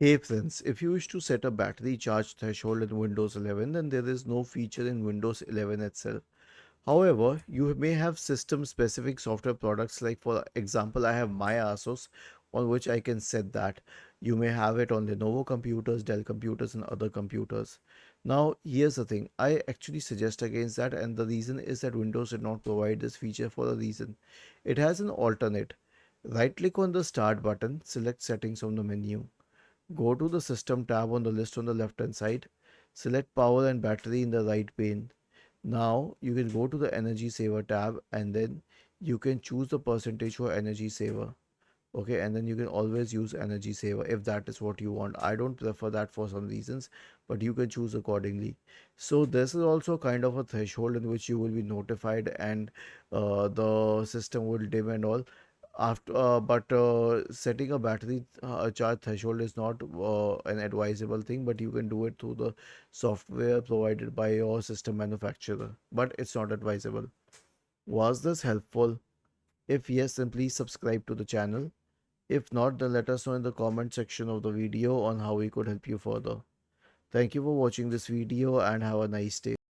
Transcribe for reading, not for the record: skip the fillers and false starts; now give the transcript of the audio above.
Hey friends, if you wish to set a battery charge threshold in Windows 11, then there is no feature in Windows 11 itself. However, you may have system specific software products like for example, I have my Asus on which I can set that. You may have it on Lenovo computers, Dell computers and other computers. Now, here's the thing. I actually suggest against that and the reason is that Windows did not provide this feature for a reason. It has an alternate. Right click on the start button, select settings from the menu. Go to the System tab on the list on the left hand side. Select Power and Battery in the right pane. Now you can go to the Energy Saver tab and then you can choose the percentage for Energy Saver. Okay, and then you can always use Energy Saver if that is what you want. I don't prefer that for some reasons, but you can choose accordingly. So this is also kind of a threshold in which you will be notified and the system will dim and all after but setting a battery charge threshold is not an advisable thing, but you can do it through the software provided by your system manufacturer, but it's not advisable. Was this helpful? If yes, then please subscribe to the channel. If not, then let us know in the comment section of the video on how we could help you further. Thank you for watching this video and have a nice day.